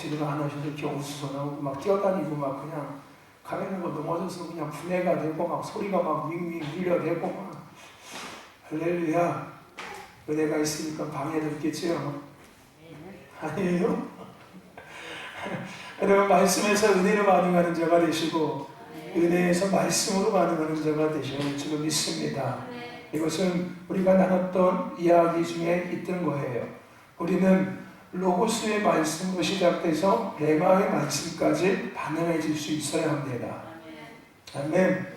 지도를 안 하셔서 이렇게 웃어서 나오고 막 뛰어다니고 막 그냥 가면은 거 넘어져서 그냥 분해가 되고 막 소리가 막 윙윙 울려대고 막 할렐루야. 은혜가 있으니까 방해도 있겠지요? 아니에요? 여러분 말씀에서 은혜로 반응하는 자가 되시고 은혜에서 말씀으로 반응하는 자가 되시는 줄로 믿습니다. 이것은 우리가 나눴던 이야기 중에 있던 거예요. 우리는 로고스의 말씀으로 시작돼서 레마의 말씀까지 반응해 줄 수 있어야 합니다. 아멘.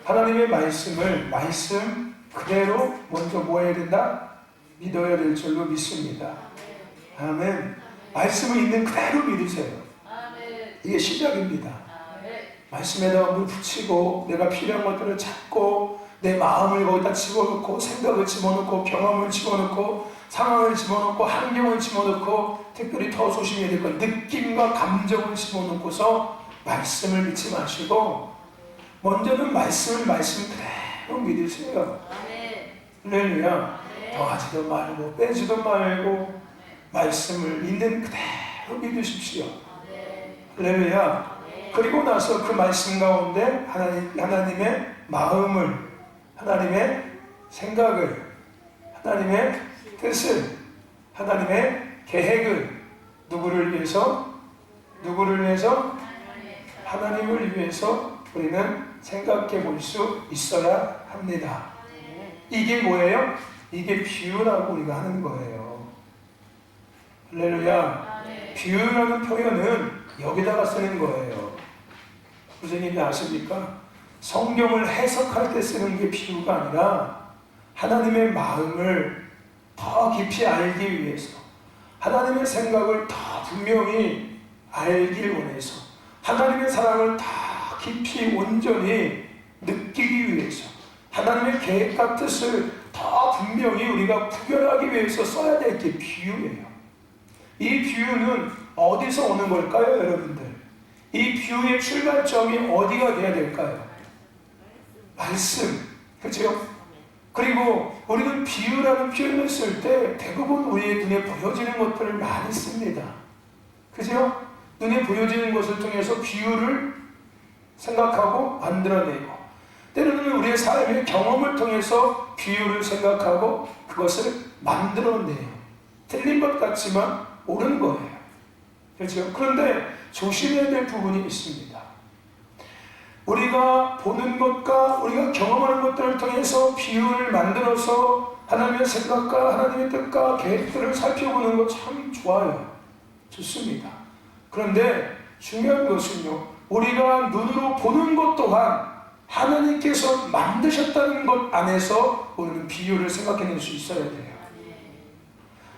하나님의 말씀을 말씀 그대로 먼저 뭐 해야 된다? 믿어야 될 줄로 믿습니다. 아멘. 말씀을 있는 그대로 믿으세요. 이게 시작입니다. 말씀에다가 물 붙이고 내가 필요한 것들을 찾고 내 마음을 거기다 집어넣고 생각을 집어넣고 경험을 집어넣고 상황을 집어넣고 환경을 집어넣고 특별히 더 조심해야 될 건 느낌과 감정을 집어넣고서 말씀을 믿지 마시고 먼저는 말씀 그대로 믿으세요. 할렐루야. 더하지도 말고 빼지도 말고 말씀을 있는 그대로 믿으십시오. 할렐루야. 그리고 나서 그 말씀 가운데 하나님의 마음을, 하나님의 생각을, 하나님의 뜻을, 하나님의 계획을 누구를 위해서? 하나님을 위해서 우리는 생각해 볼 수 있어야 합니다. 이게 뭐예요? 이게 비유라고 우리가 하는 거예요. 할렐루야. 비유라는 표현은 여기다가 쓰는 거예요. 무슨 얘기 아십니까? 성경을 해석할 때 쓰는 게 비유가 아니라 하나님의 마음을 더 깊이 알기 위해서, 하나님의 생각을 더 분명히 알길 원해서, 하나님의 사랑을 더 깊이 온전히 느끼기 위해서, 하나님의 계획과 뜻을 더 분명히 우리가 구별하기 위해서 써야 될 게 비유예요. 이 비유는 어디서 오는 걸까요, 여러분들? 이 비유의 출발점이 어디가 돼야 될까요? 말씀. 그렇죠? 그리고 우리는 비유라는 표현을 쓸 때 대부분 우리의 눈에 보여지는 것들을 많이 씁니다. 그죠? 눈에 보여지는 것을 통해서 비유를 생각하고 만들어내고, 때로는 우리의 삶의 경험을 통해서 비유를 생각하고 그것을 만들어내요. 틀린 것 같지만 옳은 거예요. 그렇죠? 그런데 조심해야 될 부분이 있습니다. 우리가 보는 것과 우리가 경험하는 것들을 통해서 비유를 만들어서 하나님의 생각과 하나님의 뜻과 계획들을 살펴보는 것 참 좋아요. 좋습니다. 그런데 중요한 것은요, 우리가 눈으로 보는 것 또한 하나님께서 만드셨다는 것 안에서 우리는 비유를 생각해낼 수 있어야 돼요.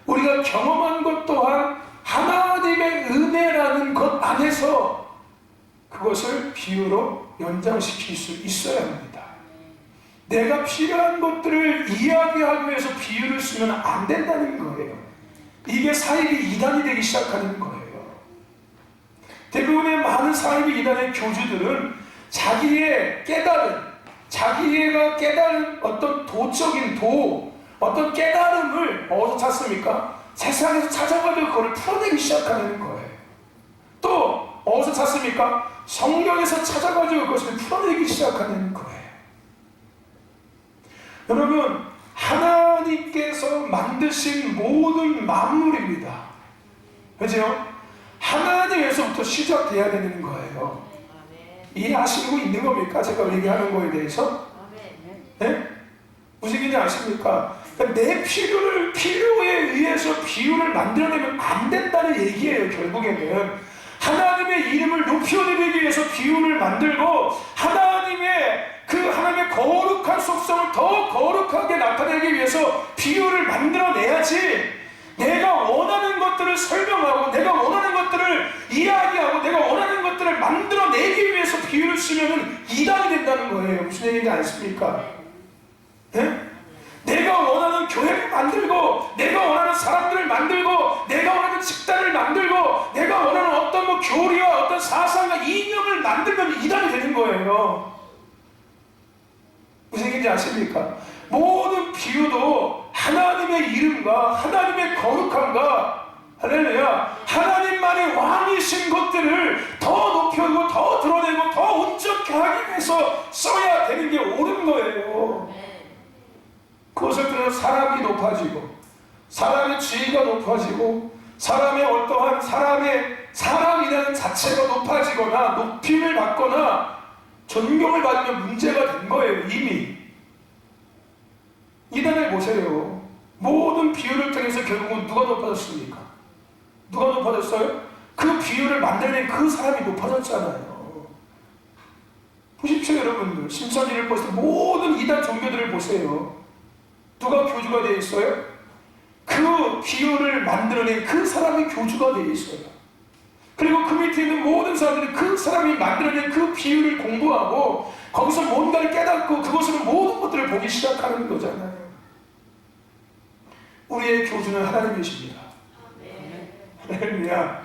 우리가 경험한 것 또한 하나님의 은혜라는 것 안에서 그것을 비유로 연장시킬 수 있어야 합니다. 내가 필요한 것들을 이야기하기 위해서 비유를 쓰면 안 된다는 거예요. 이게 사이비 이단이 되기 시작하는 거예요. 대부분의 많은 사이비 이단의 교주들은 자기가 깨달은 어떤 도적인 어떤 깨달음을 어디서 찾습니까? 세상에서 찾아가지고 그걸 풀어내기 시작하는 거예요. 또 어디서 찾습니까? 성경에서 찾아가지고 그것을 풀어내기 시작하는 거예요. 여러분, 하나님께서 만드신 모든 만물입니다. 그죠? 하나님에서부터 시작돼야 되는 거예요. 이해하시고 있는 겁니까? 제가 얘기하는 거에 대해서? 네? 무슨 얘기인지 아십니까? 그러니까 내 필요에 의해서 비유를 만들어내면 안 된다는 얘기예요. 결국에는 하나님의 이름을 높여드리기 위해서 비유를 만들고 하나님의 거룩한 속성을 더 거룩하게 나타내기 위해서 비유를 만들어내야지, 내가 원하는 것들을 설명하고 내가 원하는 것들을 이야기하고 내가 원하는 것들을 만들어내기 위해서 비유를 쓰면 이단이 된다는 거예요. 무슨 얘기인지 아십니까? 네? 내가 원하는 교회를 만들고 내가 원하는 사람들을 만들고 내가 원하는 집단을 만들고 내가 원하는 어떤 교리와 어떤 사상과 이념을 만들면 이단이 되는 거예요. 무슨 얘기인지 아십니까? 모든 비유도 하나님의 이름과 하나님의 거룩함과 할렐루야. 하나님만이 왕이신 것들을 더 높여고 더 드러내고 더 온전케 하기 위해서 써야 되는 게 옳은 거예요. 그것을 통해 사람이 높아지고 사람의 지위가 높아지고 사람의 어떠한 사람이라는 자체가 높아지거나 높임을 받거나 존경을 받으면 문제가 된 거예요. 이미 이단을 보세요. 모든 비유를 통해서 결국은 누가 높아졌습니까? 누가 높아졌어요? 그 비유를 만들어낸 그 사람이 높아졌잖아요. 보십시오 여러분들. 신천지를 보세요. 모든 이단 종교들을 보세요. 누가 교주가 되어 있어요? 그 비유를 만들어낸 그 사람이 교주가 되어 있어요. 그리고 그 밑에 있는 모든 사람들이 그 사람이 만들어낸 그 비유를 공부하고 거기서 뭔가를 깨닫고 그것으로 모든 것들을 보기 시작하는 거잖아요. 우리의 교주는 하나님이십니다. 할렐루야.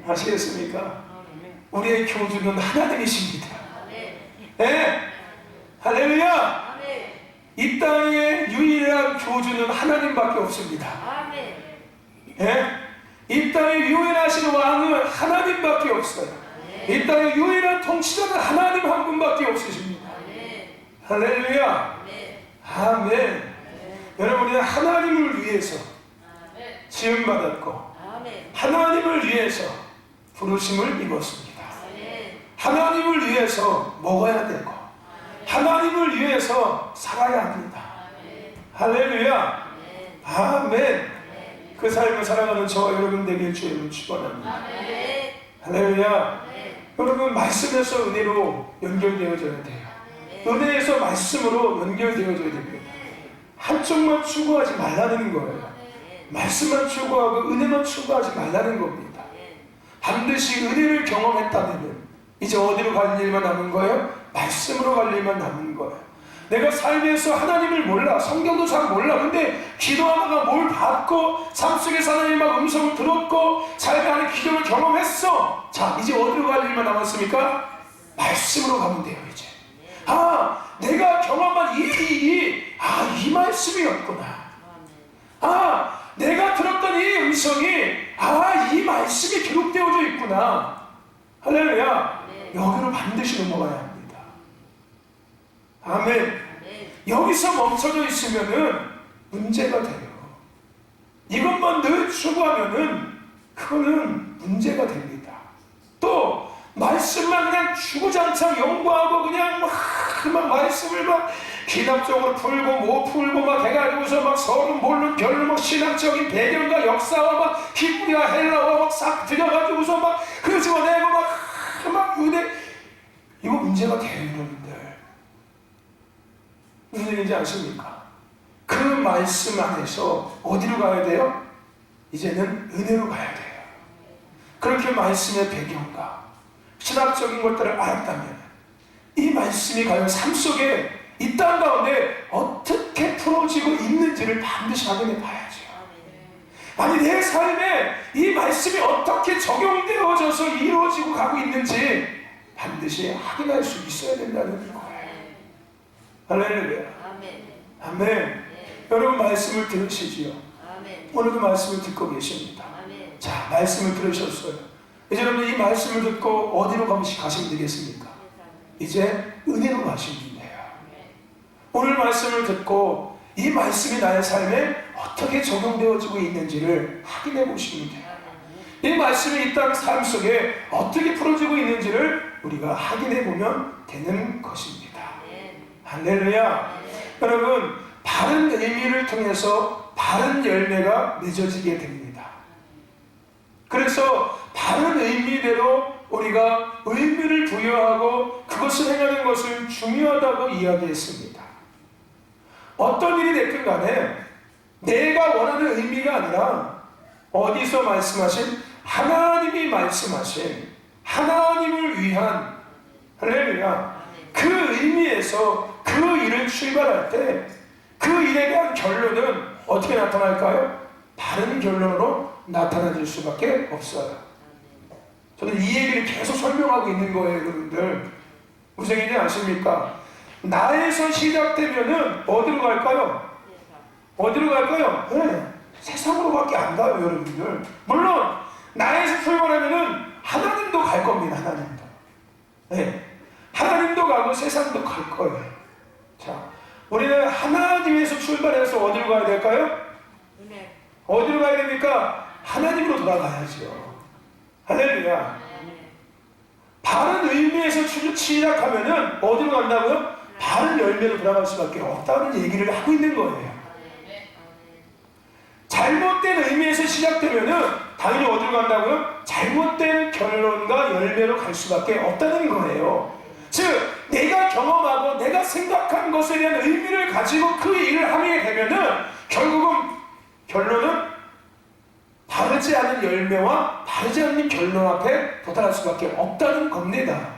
아시겠습니까? 우리의 교주는 하나님이십니다. 네? 할렐루야. 이 땅의 유일한 교주는 하나님밖에 없습니다. 네? 이 땅의 유일하신 왕은 하나님밖에 없어요. 이 땅의 유일한 통치자는 하나님 한 분밖에 없으십니다. 할렐루야. 아멘. 여러분이 하나님을 위해서 지음받았고 하나님을 위해서 부르심을 입었습니다. 하나님을 위해서 먹어야 되고 하나님을 위해서 살아야 합니다. 할렐루야. 아멘. 그 삶을 살아가는 저와 여러분 되길 주님을 축원합니다. 할렐루야. 여러분 말씀에서 은혜로 연결되어져야 돼요. 은혜에서 말씀으로 연결되어져야 됩니다. 한쪽만 추구하지 말라는 거예요. 말씀만 추구하고 은혜만 추구하지 말라는 겁니다. 반드시 은혜를 경험했다면 이제 어디로 갈 일만 남은 거예요? 말씀으로 갈 일만 남은 거예요. 내가 삶에서 하나님을 몰라, 성경도 잘 몰라. 근데 기도하다가 뭘 받고 삶 속에서 하나님의 막 음성을 들었고 삶의 안에 기도를 경험했어. 자, 이제 어디로 갈 일만 남았습니까? 말씀으로 가면 돼요. 이제 내가 경험한 이 말씀이었구나. 내가 들었던 이 음성이 이 말씀이 기록되어져 있구나. 할렐루야. 여기로 반드시 넘어가야 합니다. 아멘. 여기서 멈춰져 있으면은 문제가 돼요. 이것만 늘 추구하면은 그거는 문제가 됩니다. 또 말씀만 그냥 주구장창 연구하고 그냥 막 말씀을 막 기납적으로 풀고 뭐 풀고 막 해가지고서 막 서론 본론 결론 막 신학적인 배경과 역사와 막 히브리와 헬라와 막 싹 들여가지고서 막 끄집어내고 막 은혜, 이거 문제가 돼요. 여러분들 무슨 얘기인지 아십니까? 그 말씀 안에서 어디로 가야 돼요? 이제는 은혜로 가야 돼요. 그렇게 말씀의 배경과 신학적인 것들을 알았다면 이 말씀이 과연 삶 속에 이 땅 가운데 어떻게 풀어지고 있는지를 반드시 확인해 봐야죠. 아니 내 삶에 이 말씀이 어떻게 적용되어져서 이루어지고 가고 있는지 반드시 확인할 수 있어야 된다는 거예요. 할렐루야. 아멘. 여러분 말씀을 들으시지요. 오늘도 말씀을 듣고 계십니다. 자, 말씀을 들으셨어요. 이제 여러분 이 말씀을 듣고 어디로 가시면 되겠습니까? 이제 은혜로 가시면 돼요. 오늘 말씀을 듣고 이 말씀이 나의 삶에 어떻게 적용되어지고 있는지를 확인해 보시면 돼요. 이 말씀이 이 땅 삶 속에 어떻게 풀어지고 있는지를 우리가 확인해 보면 되는 것입니다. 할렐루야. 여러분 바른 의미를 통해서 바른 열매가 맺어지게 됩니다. 그래서 바른 의미대로 우리가 의미를 부여하고 그것을 행하는 것을 중요하다고 이야기했습니다. 어떤 일이 됐든 간에 내가 원하는 의미가 아니라 어디서 말씀하신 하나님이 말씀하신 하나님을 위한 할렐루야 그 의미에서 그 일을 출발할 때 그 일에 대한 결론은 어떻게 나타날까요? 다른 결론으로 나타나질 수밖에 없어요. 저는 이 얘기를 계속 설명하고 있는 거예요. 여러분들 무슨 얘기인지 아십니까? 나에서 시작되면은 어디로 갈까요? 어디로 갈까요? 네. 세상으로밖에 안 가요, 여러분들. 물론 나에서 출발하면은 하나님도 갈 겁니다. 하나님도. 네. 하나님도 가고 세상도 갈 거예요. 자, 우리는 하나님에서 출발해서 어디로 가야 될까요? 네. 어디로 가야 됩니까? 하나님으로 돌아가야죠. 할렐루야. 바른 의미에서 시작하면은 어디로 간다고요? 바른 열매로 돌아갈 수밖에 없다는 얘기를 하고 있는 거예요. 잘못된 의미에서 시작되면은 당연히 어디로 간다고요? 잘못된 결론과 열매로 갈 수밖에 없다는 거예요. 즉, 내가 경험하고 내가 생각한 것에 대한 의미를 가지고 그 일을 하게 되면은 결국은 결론은 바르지 않은 열매와 바르지 않은 결론 앞에 도달할 수밖에 없다는 겁니다.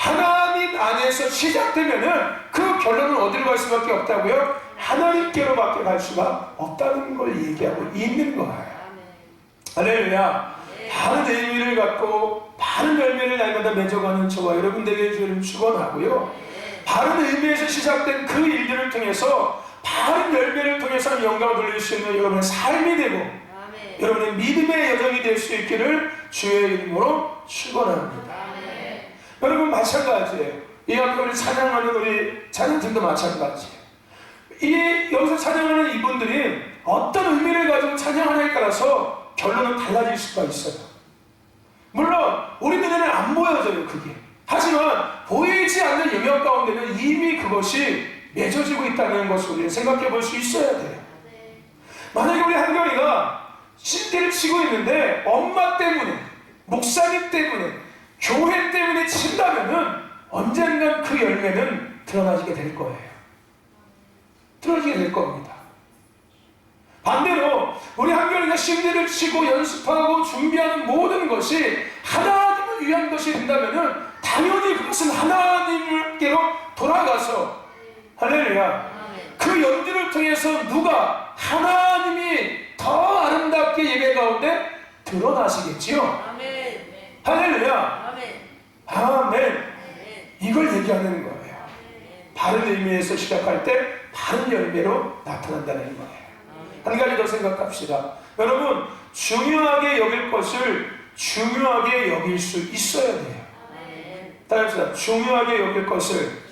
하나님 안에서 시작되면은 그 결론은 어디로 갈 수밖에 없다고요? 하나님께로밖에 갈 수가 없다는 걸 얘기하고 있는 거예요. 할렐루야. 바른 의미를 갖고 바른 열매를 날마다 맺어가는 저와 여러분들에게 주를 축원하고요. 바른 의미에서 시작된 그 일들을 통해서 바른 열매를 통해서 영광을 돌릴 수 있는 여러분의 삶이 되고 여러분의 믿음의 여정이 될 수 있기를 주의 이름으로 축원합니다. 여러분 마찬가지예요. 이 앞에 우리 찬양하는 우리 찬양팀도 마찬가지예요. 여기서 찬양하는 이분들이 어떤 의미를 가지고 찬양하냐에 따라서 결론은 달라질 수가 있어요. 물론 우리 눈에는 안 보여져요, 그게. 하지만 보이지 않는 영역 가운데는 이미 그것이 맺어지고 있다는 것을 우리는 생각해 볼 수 있어야 돼요. 만약에 우리 한결이가 신대를 치고 있는데 엄마 때문에, 목사님 때문에, 교회 때문에 친다면은 언젠간 그 열매는 드러나게 될 거예요. 드러나게 될 겁니다. 반대로 우리 한결이가 신대를 치고 연습하고 준비하는 모든 것이 하나님을 위한 것이 된다면은 당연히 그것은 하나님께로 돌아가서 할렐루야. 그 연주를 통해서 누가 하나님이 더 아름답게 예배 가운데 드러나시겠지요. 할렐루야. 아멘. 이걸 얘기하는 거예요. 바른 의미에서 시작할 때 바른 열매로 나타난다는 거예요. 한 가지 더 생각합시다. 여러분, 중요하게 여길 것을 중요하게 여길 수 있어야 돼요. 따라합시다. 중요하게 여길 것을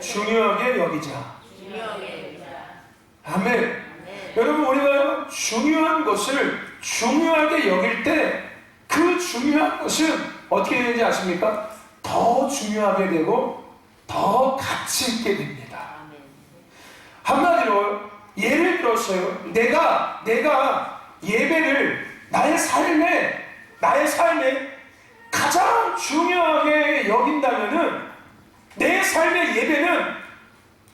중요하게 여기자. 아멘. 여러분, 우리가 중요한 것을 중요하게 여길 때 그 중요한 것은 어떻게 되는지 아십니까? 더 중요하게 되고 더 가치 있게 됩니다. 한마디로 예를 들어서요, 내가 예배를 나의 삶에 가장 중요하게 여긴다면은 내 삶의 예배는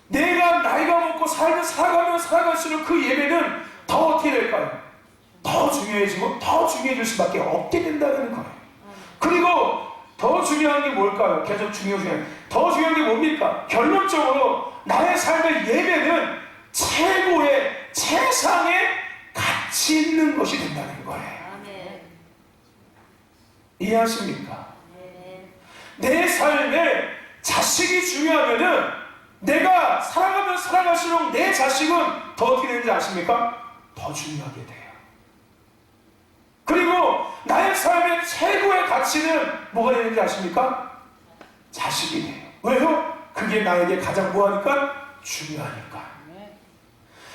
내가 나이가 먹고 삶을 살아가면 살아갈수록 그 예배는 더 어떻게 될까요? 더 중요해지고 더 중요해질 수밖에 없게 된다는 거예요. 그리고 더 중요한 게 뭘까요? 계속 중요한 더 중요한 게 뭡니까? 결론적으로 나의 삶의 예배는 최고의 최상의 가치 있는 것이 된다는 거예요. 이해하십니까? 내 삶에 자식이 중요하면은 내가 살아가면 살아갈수록 내 자식은 더 어떻게 되는지 아십니까? 더 중요하게 돼요. 그리고 나의 삶의 최고의 가치는 뭐가 되는지 아십니까? 자식이 돼요. 왜요? 그게 나에게 가장 뭐하니까? 중요하니까.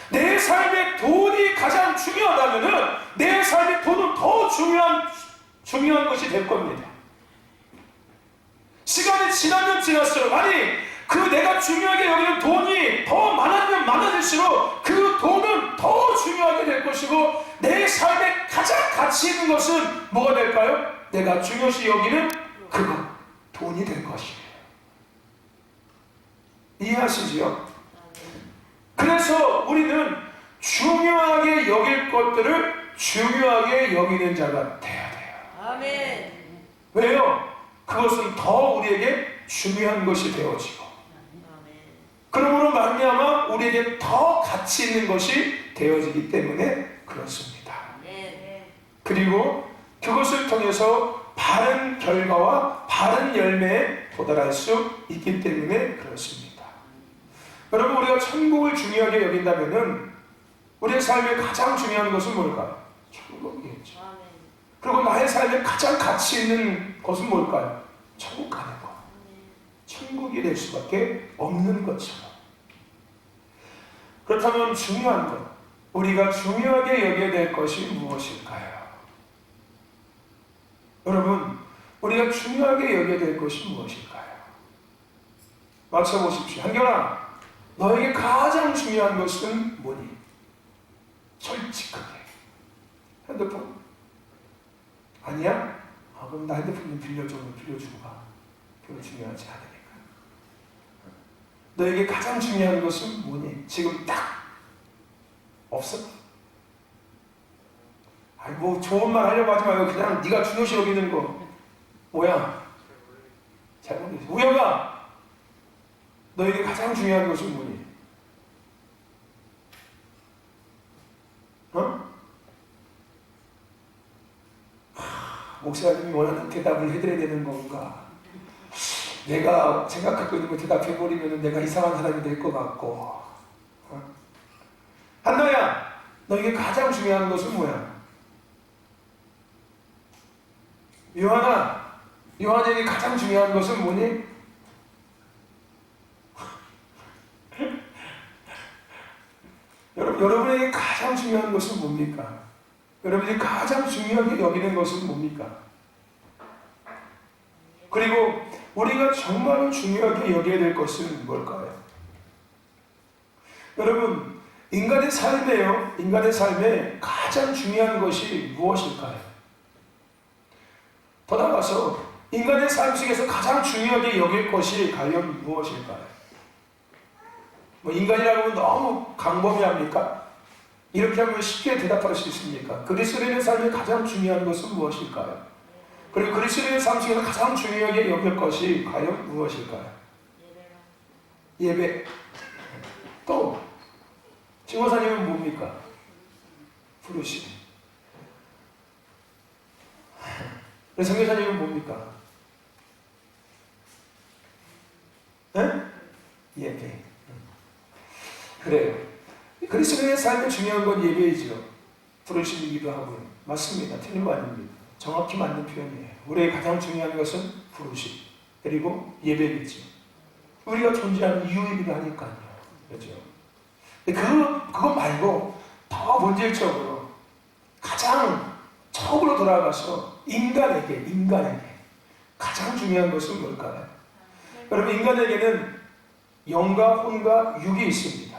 내 삶의 돈이 가장 중요하다면은 내 삶의 돈은 더 중요한 것이 될 겁니다. 시간이 지나면 지날수록 그 내가 중요하게 여기는 돈이 더 많아지면 많아질수록 그 돈은 더 중요하게 될 것이고 내 삶에 가장 가치 있는 것은 뭐가 될까요? 내가 중요시 여기는 그것, 돈이 될 것이에요. 이해하시지요? 그래서 우리는 중요하게 여길 것들을 중요하게 여기는 자가 돼야 돼요. 아멘. 왜요? 그것은 더 우리에게 중요한 것이 되어지고 그러므로 말미암아 우리에게 더 가치 있는 것이 되어지기 때문에 그렇습니다. 그리고 그것을 통해서 바른 결과와 바른 열매에 도달할 수 있기 때문에 그렇습니다. 여러분, 우리가 천국을 중요하게 여긴다면은 우리의 삶에 가장 중요한 것은 뭘까요? 천국이겠죠. 아멘. 그리고 나의 삶에 가장 가치 있는 것은 뭘까요? 천국 가는 것. 천국이 될 수밖에 없는 것처럼. 그렇다면 중요한 것, 우리가 중요하게 여겨야 될 것이 무엇일까요? 여러분, 우리가 중요하게 여겨야 될 것이 무엇일까요? 맞춰보십시오. 한결아, 너에게 가장 중요한 것은 뭐니? 솔직하게. 핸드폰? 아니야? 그럼 나 핸드폰 좀 빌려주고 가. 별로 중요하지 않으니까. 너에게 가장 중요한 것은 뭐니? 지금 딱 없어? 아니 뭐 좋은 말 하려고 하지 말고 그냥 네가 중요시 여기는 거 뭐야? 잘 모르겠어. 우영아, 너에게 가장 중요한 것은 뭐니? 목사님이 원하는 대답을 해드려야 되는 건가? 내가 생각하고 있는 거 대답해버리면 내가 이상한 사람이 될 것 같고. 한나야, 너에게 가장 중요한 것은 뭐야? 요한에게 가장 중요한 것은 뭐니? 여러분에게 가장 중요한 것은 뭡니까? 여러분이 가장 중요하게 여기는 것은 뭡니까? 그리고 우리가 정말로 중요하게 여겨야 될 것은 뭘까요? 여러분, 인간의 삶에 가장 중요한 것이 무엇일까요? 더 나아가서 인간의 삶 속에서 가장 중요하게 여길 것이 과연 무엇일까요? 뭐 인간이라고 하면 너무 강범위합니까? 이렇게 하면 쉽게 대답할 수 있습니까? 그리스도인의 삶에 가장 중요한 것은 무엇일까요? 그리고 그리스도인의 삶 속에서 가장 중요하게 여길 것이 과연 무엇일까요? 예배. 또 증거사님은 뭡니까? 부르심. 선교사님은 뭡니까? 네? 예배. 그래요. 그리스도인의 삶에 중요한 건 예배이죠. 부르심이기도 하고요. 맞습니다. 틀린 거 아닙니다. 정확히 맞는 표현이에요. 우리의 가장 중요한 것은 부르심, 그리고 예배겠죠. 우리가 존재하는 이유이기도 하니까요. 그렇죠? 그거 말고 더 본질적으로 가장 처음으로 돌아가서 인간에게 가장 중요한 것은 뭘까요? 여러분, 인간에게는 영과 혼과 육이 있습니다.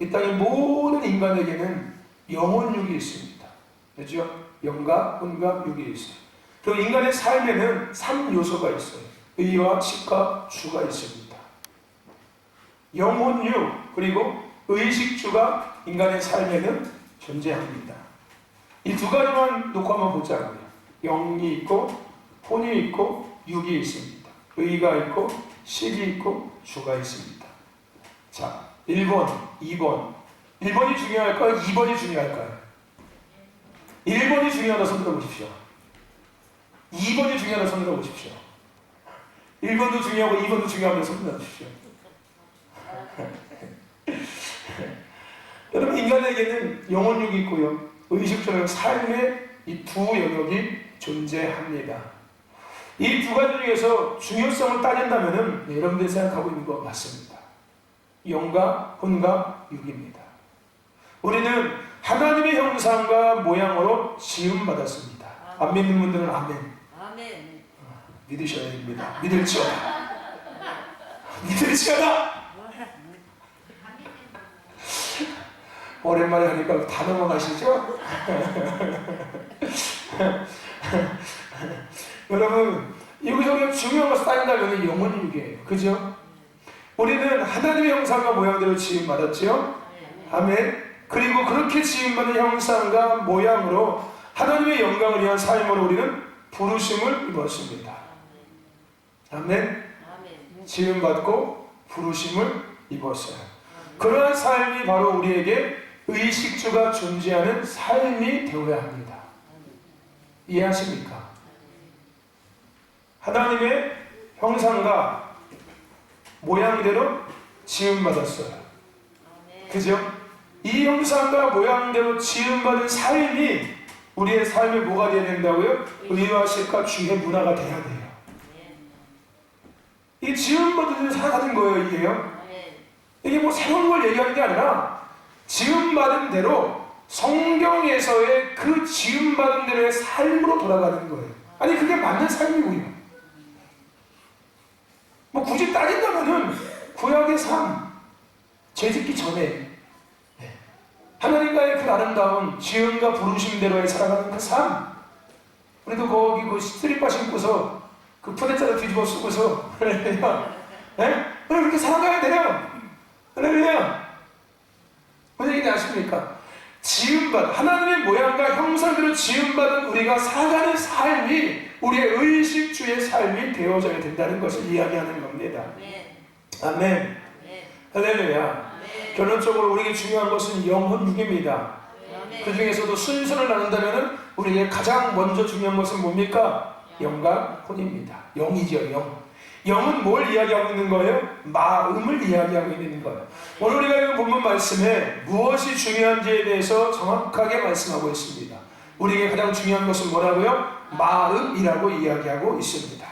이 땅의 모든 인간에게는 영혼육이 있습니다. 그렇죠? 영과 혼과 육이 있어요. 그리고 인간의 삶에는 3요소가 있어요. 의와 식과 주가 있습니다. 영혼육 그리고 의식주가 인간의 삶에는 존재합니다. 이 두 가지만 놓고 한번 보자고요. 영이 있고 혼이 있고 육이 있습니다. 의가 있고 식이 있고 주가 있습니다. 자, 1번, 2번. 1번이 중요할까요? 2번이 중요할까요? 1번이 중요하다 손 들어보십시오. 2번이 중요하다 손 들어보십시오. 1번도 중요하고 2번도 중요하면 손 들어보십시오. 여러분, 인간에게는 영혼육이 있고요. 의식적인 삶의 이 두 영역이 존재합니다. 이 두 가지 중에서 중요성을 따진다면 여러분들이 생각하고 있는 거 맞습니다. 영과 혼과 육입니다. 우리는 하나님의 형상과 모양으로 지음받았습니다. 안 믿는 분들은 아멘. 아멘. 믿으셔야 됩니다. 믿을지어다. 믿을지어다. 오랜만에 하니까 다 넘어가시죠? 여러분, 여기서 중요한 것을 따진다면 영혼육이에요. 그죠? 우리는 하나님의 형상과 모양대로 지음받았죠? 아멘. 그리고 그렇게 지음받은 형상과 모양으로 하나님의 영광을 위한 삶으로 우리는 부르심을 입었습니다. 아멘. 지음받고 부르심을 입었어요. 그러한 삶이 바로 우리에게 의식주가 존재하는 삶이 되어야 합니다. 이해하십니까? 하나님의 형상과 모양대로 지음받았어요. 그죠? 이 형상과 모양대로 지음받은 삶이 우리의 삶에 뭐가 돼야 된다고요? 의와식과 주의 문화가 돼야 돼요. 이게 지음받은 대로 살아가는 거예요. 이게요. 이게 뭐 새로운 걸 얘기하는 게 아니라 지음받은 대로 성경에서의 그 지음받은 대로의 삶으로 돌아가는 거예요. 아니 그게 맞는 삶이고요. 뭐 굳이 따진다면은 구약의 삶, 죄짓기 전에 하나님과의 그 아름다운 지음과 부르심대로의 살아가는 그 삶. 우리도 거기 그 스트릿바 신고서 그 푸대자를 뒤집어 쓰고서 할렐루야. 그렇게 살아가야 돼요. 할렐루야. 무슨 얘기인지 아십니까? 지음받은 하나님의 모양과 형상대로 지음받은 우리가 살아가는 삶이 우리의 의식주의 삶이 되어져야 된다는 것을 이야기하는 겁니다. 아멘. 할렐루야. 결론적으로 우리에게 중요한 것은 영혼육입니다. 그 중에서도 순서를 나눈다면 우리에게 가장 먼저 중요한 것은 뭡니까? 영과 혼입니다. 영이죠. 영. 영은 뭘 이야기하고 있는 거예요? 마음을 이야기하고 있는 거예요. 오늘 우리가 읽은 본문 말씀에 무엇이 중요한지에 대해서 정확하게 말씀하고 있습니다. 우리에게 가장 중요한 것은 뭐라고요? 마음이라고 이야기하고 있습니다.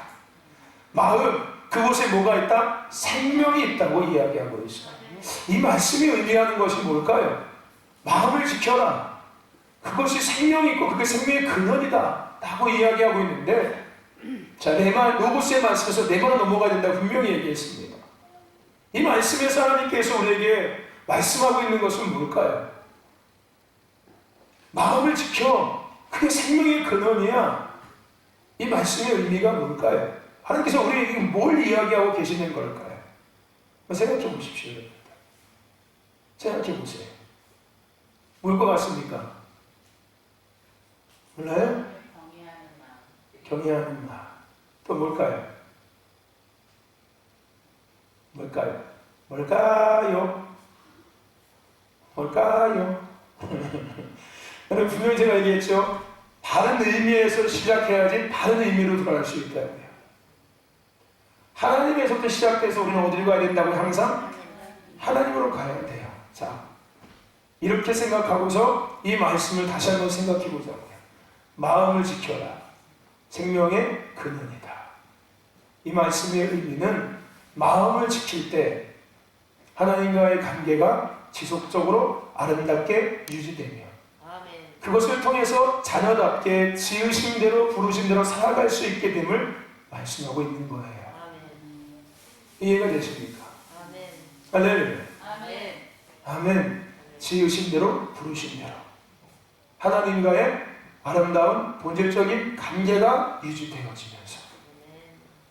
마음, 그곳에 뭐가 있다? 생명이 있다고 이야기하고 있어요. 이 말씀이 의미하는 것이 뭘까요? 마음을 지켜라. 그것이 생명이 있고 그게 생명의 근원이다 라고 이야기하고 있는데, 자, 로고스의 말씀에서 네 번은 넘어가야 된다고 분명히 얘기했습니다. 이 말씀에서 하나님께서 우리에게 말씀하고 있는 것은 뭘까요? 마음을 지켜. 그게 생명의 근원이야. 이 말씀의 의미가 뭘까요? 하나님께서 우리에게 뭘 이야기하고 계시는 걸까요? 생각해 보십시오. 생각해 보세요. 뭘 것 같습니까? 몰라요? 경외하는 마음. 또 뭘까요? 뭘까요? 뭘까요? 뭘까요? 여러분 분명히 제가 얘기했죠. 다른 의미에서 시작해야지 다른 의미로 돌아갈 수 있다고요. 하나님에서부터 시작해서 우리는 어디로 가야 된다고? 항상 하나님으로 가야 돼요. 자, 이렇게 생각하고서 이 말씀을 다시 한번 생각해 보자고요. 마음을 지켜라. 생명의 근원이다. 이 말씀의 의미는 마음을 지킬 때 하나님과의 관계가 지속적으로 아름답게 유지되며 그것을 통해서 자녀답게 지으심대로 부르심대로 살아갈 수 있게 됨을 말씀하고 있는 거예요. 이해가 되십니까? 할렐루야. 아멘. 지으심대로 부르심대로 하나님과의 아름다운 본질적인 관계가 유지되어지면서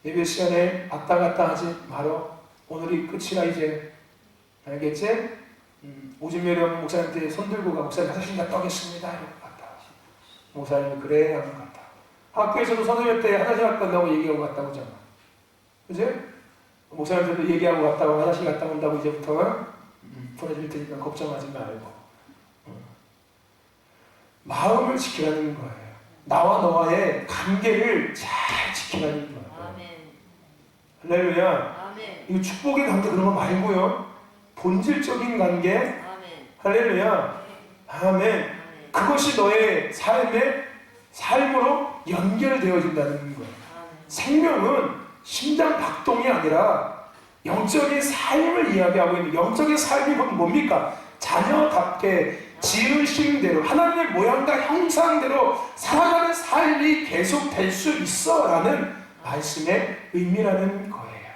예배 시간에 왔다 갔다 하지 말어. 오늘이 끝이라 이제. 알겠지? 오진매령 목사님한테 손들고 가. 목사님 화장실 갔다 오겠습니다. 이러고 갔다. 목사님이 그래 하고 갔다. 학교에서도 선생님 때 화장실 갔다 온다고 얘기하고 갔다 오잖아. 그지? 목사님들도 얘기하고 갔다고 화장실 갔다 온다고 이제부터 보내줄 테니까 걱정하지 말고. 마음을 지키라는 거예요. 나와 너와의 관계를 잘 지키라는 거예요. 할렐루야. 이거 축복의 관계 그런 거 말고요. 본질적인 관계. 할렐루야. 아멘. 그것이 너의 삶으로 연결되어진다는 거예요. 생명은 심장 박동이 아니라 영적인 삶을 이야기하고 있는, 영적인 삶이 뭡니까? 자녀답게 지으심대로 하나님의 모양과 형상대로 살아가는 삶이 계속될 수 있어 라는 말씀의 의미라는 거예요.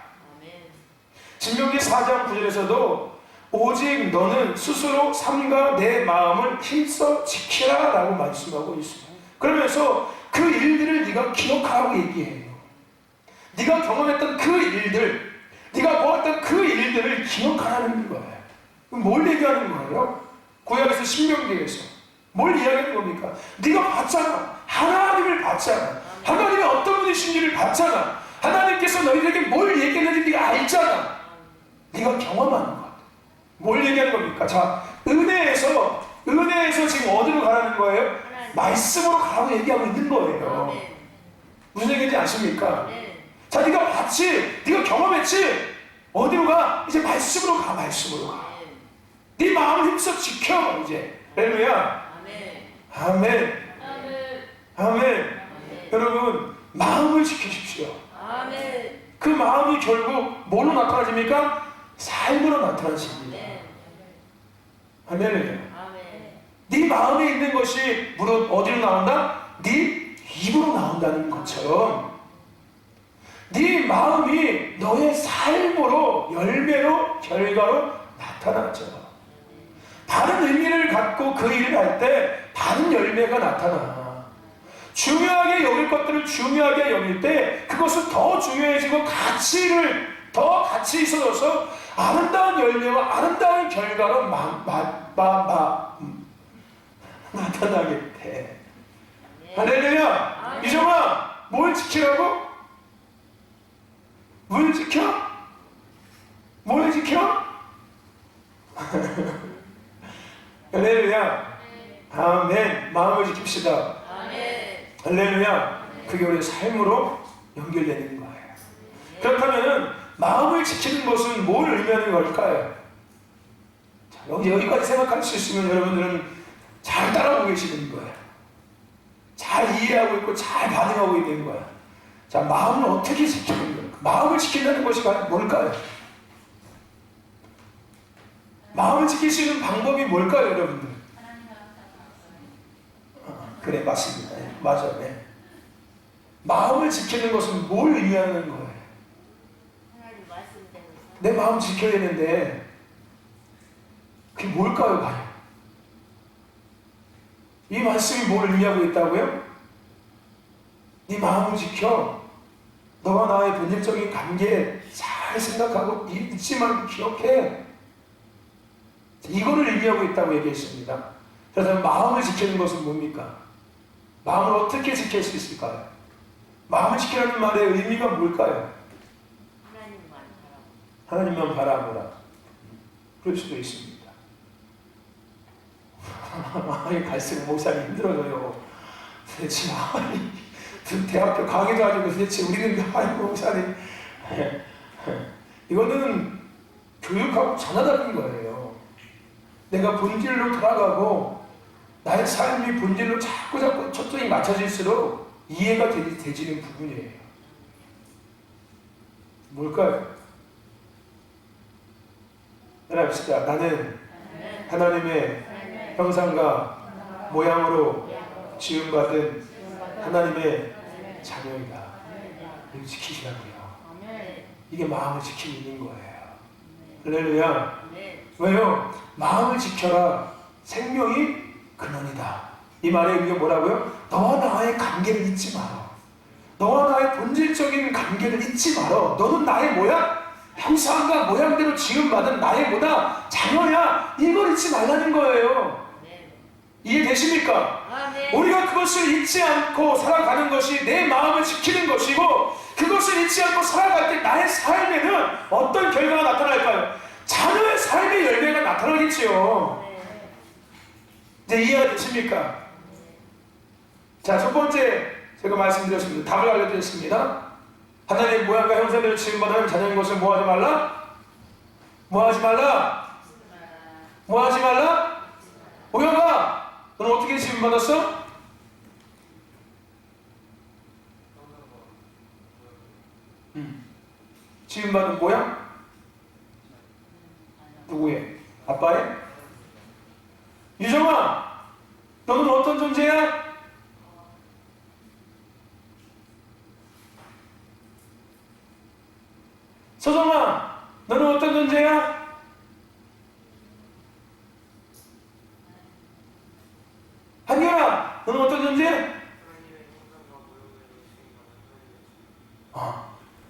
신명기 4장 9절에서도 오직 너는 스스로 삶과 내 마음을 힘써 지키라 라고 말씀하고 있습니다. 그러면서 그 일들을 네가 기억하라고 얘기해요. 네가 경험했던 그 일들, 네가 보았던 그 일들을 기억하라는 거예요. 뭘 얘기하는 거예요? 구약에서 신명기에서 뭘 이야기하는 겁니까? 네가 봤잖아. 하나님을 봤잖아. 하나님이 어떤 분이신지를 봤잖아. 하나님께서 너희들에게 뭘 얘기했는지 네가 알잖아. 네가 경험하는 것. 뭘 얘기하는 겁니까? 자, 은혜에서 지금 어디로 가라는 거예요? 말씀으로 가라고 얘기하고 있는 거예요. 무슨 얘기인지 아십니까? 자, 네가 봤지? 네가 경험했지? 어디로 가? 이제 말씀으로 가. 말씀으로 가. 네 마음을 힘써 지켜 이제. 할렐루야. 아멘. 아멘. 아멘. 여러분 마음을 지키십시오. 아멘. 그 마음이 결국 뭘로 나타나집니까? 삶으로 나타나십니다. 할렐루야. 아멘. 네 마음에 있는 것이 무릇 어디로 나온다? 네 입으로 나온다는 것처럼 네 마음이 너의 삶으로 열매로 결과로 나타나죠. 다른 의미를 갖고 그 일을 할 때 다른 열매가 나타나. 중요하게 여길 것들을 중요하게 여길 때 그것은 더 중요해지고 더 가치 있어져서 아름다운 열매와 아름다운 결과로 나타나게 돼. 할렐루야. 이정아, 뭘 지키라고? 뭘 지켜? 뭘 지켜? 할렐루야. 아멘. 마음을 지킵시다. 아멘. 할렐루야. 그게 우리의 삶으로 연결되는 거예요. 그렇다면 마음을 지키는 것은 뭘 의미하는 걸까요? 자, 여기까지 생각할 수 있으면 여러분들은 잘 따라오고 계시는 거예요. 잘 이해하고 있고 잘 반응하고 있는 거예요. 자, 마음을 어떻게 지키는 걸까? 마음을 지킨다는 것이 뭘까요? 마음을 지킬 수 있는 방법이 뭘까요, 여러분들? 그래, 맞습니다. 네, 맞아요. 네. 마음을 지키는 것은 뭘 의미하는 거예요? 하나님 말씀대로 내 마음 지켜야 되는데 그게 뭘까요, 과연? 이 말씀이 뭘 의미하고 있다고요? 네 마음을 지켜. 너와 나의 본질적인 관계 잘 생각하고 잊지만 기억해. 이거를 의미하고 있다고 얘기했습니다. 그래서 마음을 지키는 것은 뭡니까? 마음을 어떻게 지킬 수 있을까요? 마음을 지키라는 말의 의미가 뭘까요? 하나님만 바라보라. 그럴 수도 있습니다. 갈수록 목사님 힘들어져요. 도대체 대학교 강의도 아니고 도대체 우리는 목사님 이거는 교육하고 전혀 다른 거예요. 내가 본질로 돌아가고 나의 삶이 본질로 자꾸 초점이 맞춰질수록 이해가 되지는 부분이에요. 뭘까요? 따라합시다. 나는 하나님의 형상과 모양으로 지음받은 하나님의 자녀이다. 이거 지키시라고요. 이게 마음을 지키고 있는 거예요. 할렐루야. 왜요? 마음을 지켜라. 생명이 근원이다. 이 말의 의미가 뭐라고요? 너와 나의 관계를 잊지 마라. 너와 나의 본질적인 관계를 잊지 마라. 너는 나의 뭐야? 형상과 모양대로 지음받은 나의 뭐다? 자녀야. 이걸 잊지 말라는 거예요. 이해되십니까? 우리가 그것을 잊지 않고 살아가는 것이 내 마음을 지키는 것이고, 그것을 잊지 않고 살아갈 때 나의 삶에는 어떤 결과가 나타날까요? 자녀의 삶의 열매가 나타나겠지요. 이제 이해가 되십니까? 자, 첫 번째 제가 말씀드렸습니다. 답을 알려드렸습니다. 하나님의 모양과 형상대로 지음받은 자녀인 것을 뭐하지 말라? 뭐하지 말라? 뭐하지 말라? 오영아, 너는 어떻게 지음받았어? 지음받은 모양? 누구의? 아빠의? 유정아, 너는 어떤 존재야? 서정아, 너는 어떤 존재야? 한결아, 너는 어떤 존재?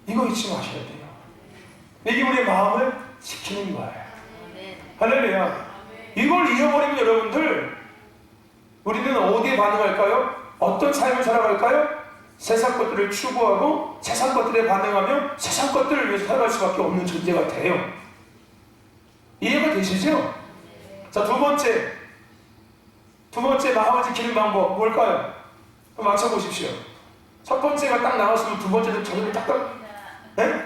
이거 잊지 마셔야 돼요. 이게 우리의 마음을 지키는 거예요. 할렐루야. 이걸 잃어버리면 여러분들, 우리는 어디에 반응할까요? 어떤 삶을 살아갈까요? 세상 것들을 추구하고 세상 것들에 반응하며 세상 것들을 위해서 살아갈 수밖에 없는 존재가 돼요. 이해가 되시죠? 자, 두 번째 마음을 지키는 방법 뭘까요? 한번 맞춰보십시오. 첫 번째가 딱 나왔으면 두 번째도 저절로 딱딱. 네?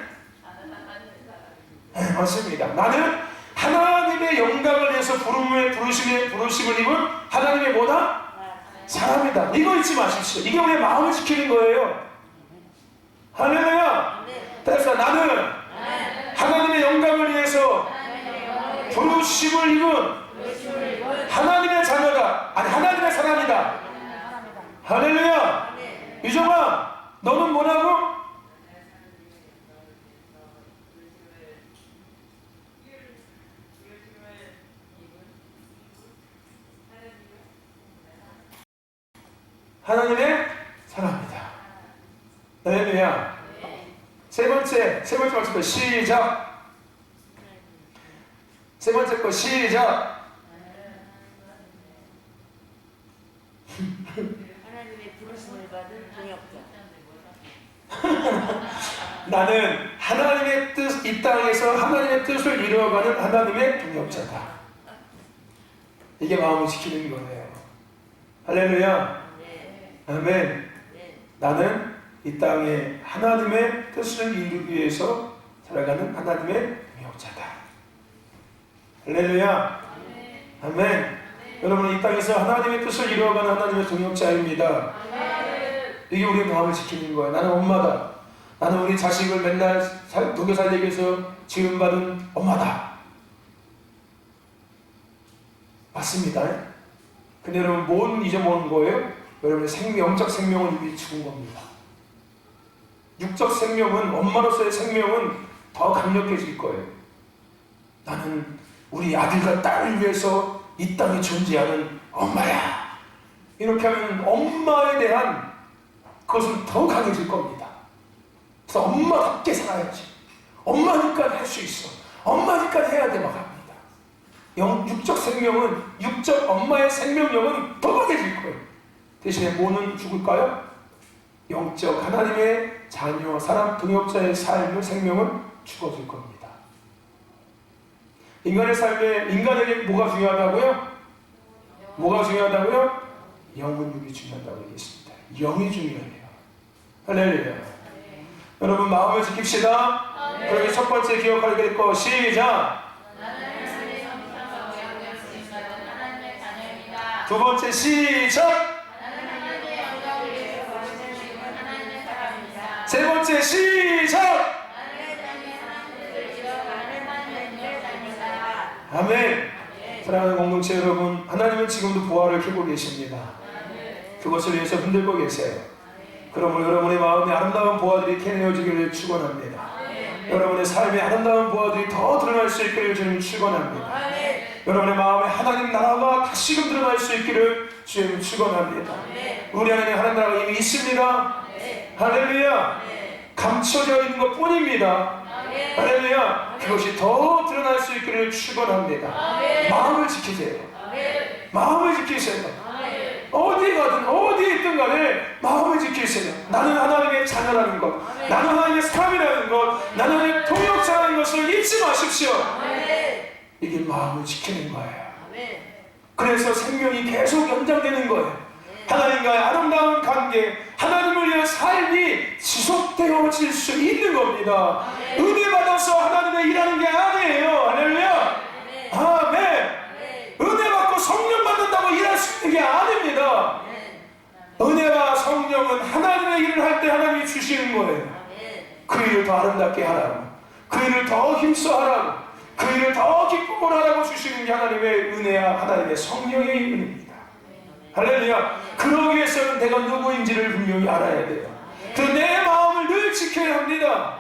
네, 맞습니다. 나는 하나님의 영광을 위해서 부르심을 입은 하나님의 뭐다? 사람이다. 이거 잊지 마십시오. 이게 우리의 마음을 지키는 거예요. 할렐루야. 그래서 나는 하나님의 영광을 위해서 부르심을 입은 하나님의 자녀다. 아니 하나님의 사람이다. 할렐루야. 유정아, 너는 뭐라고? 하나님의 사람이다. 할렐루야. 세 번째 말씀 시작. 세 번째 거 시작. 하나님의 부르심을 받은 동역자. 나는 하나님의 뜻, 이 땅에서 하나님의 뜻을 이루어가는 하나님의 동역자다. 이게 마음을 지키는 거예요. 할렐루야. 아멘. 나는 이 땅에 하나님의 뜻을 이루기 위해서 살아가는 하나님의 동역자다. 할렐루야. 아멘. 여러분, 이 땅에서 하나님의 뜻을 이루어가는 하나님의 동역자입니다. 이게 우리의 마음을 지키는 거예요. 나는 엄마다. 나는 우리 자식을 맨날 독여 살리기 위해서 지음받은 엄마다. 맞습니다. 근데 여러분, 뭔 잊어먹은 거예요? 여러분의 영적 생명은 이미 죽은 겁니다. 육적 생명은, 엄마로서의 생명은 더 강력해질 거예요. 나는 우리 아들과 딸을 위해서 이 땅에 존재하는 엄마야. 이렇게 하면 엄마에 대한 그것은 더 강해질 겁니다. 그래서 엄마답게 살아야지. 엄마니까 할 수 있어. 엄마니까 해야 돼 막 합니다. 육적 생명은, 육적 엄마의 생명력은 더 강해질 거예요. 대신에 뭐는 죽을까요? 영적 하나님의 자녀, 사람 동역자의 삶의 생명은 죽어질 겁니다. 인간의 삶에, 인간에게 뭐가 중요하다고요? 뭐가 중요하다고요? 영은 육이 중요하다고 얘기했습니다. 영이 중요해요. 할렐루야. 여러분, 마음을 지킵시다. 그러면 첫 번째 기억하게 될 거 시작. 두 번째 시작. 세 번째 시작. 아멘. 사랑하는 공동체 여러분, 하나님은 지금도 보화를 캐고 계십니다. 그것을 위해서 흔들고 계세요. 그러므로 여러분의 마음에 아름다운 보화들이 캐내어지기를 축원합니다. 여러분의 삶에 아름다운 보화들이 더 드러날 수 있기를 주님 축원합니다. 여러분의 마음에 하나님 나라가 다시금 드러날 수 있기를 주님 축원합니다. 우리 안에 하나님 나라가 이미 있습니다. 할렐루야. 감춰져 있는 것 뿐입니다. 할렐루야. 그것이 더 드러날 수 있기를 축원합니다. 마음을 지키세요. 마음을 지키세요. 어디 가든 어디에 있든 간에 마음을 지키세요. 나는 하나님의 자녀라는 것, 나는 하나님의 사람이라는 것, 나는 하나님의 동역자라는 것을 잊지 마십시오. 이게 마음을 지키는 거예요. 그래서 생명이 계속 연장되는 거예요. 하나님과의 아름다운 관계, 하나님을 위한 삶이 지속되어질 수 있는 겁니다. 은혜 받아서 하나님의 일하는 게 아니에요. 할렐루야. 아멘. 은혜 받고 성령 받는다고 일할 수 있는 게 아닙니다. 은혜와 성령은 하나님의 일을 할 때 하나님이 주시는 거예요. 그 일을 더 아름답게 하라고, 그 일을 더 힘써 하라고, 그 일을 더 기쁨으로 하라고 주시는 게 하나님의 은혜와 하나님의 성령의 은혜입니다. 할렐루야. 그러기 위해서는 내가 누구인지를 분명히 알아야 돼요. 그래서 내 마음을 늘 지켜야 합니다.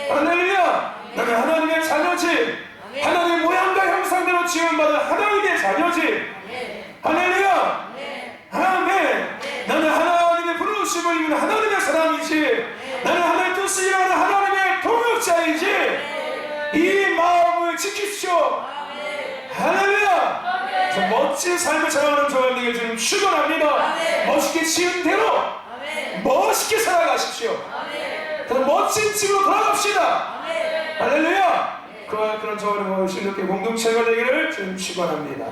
할렐루야. 나는 하나님의 자녀지. 하나님의 모양과 형상대로 지음받은 하나님의 자녀지. 할렐루야. 아멘. 나는 하나님의 부르심을 입는 하나님의 사람이지. 나는 하나님의 뜻을 이루는 하나님의 동역자이지. 이 마음을 지키십시오. 할렐루야. 멋진 삶을 살아가는 저와 되게 주님 축원합니다. 멋있게 지은 대로 멋있게 살아가십시오. 멋진 집으로 돌아갑시다. 할렐루야. 그런 저와 신뢰의 공동체가 되기를 주님 축원합니다.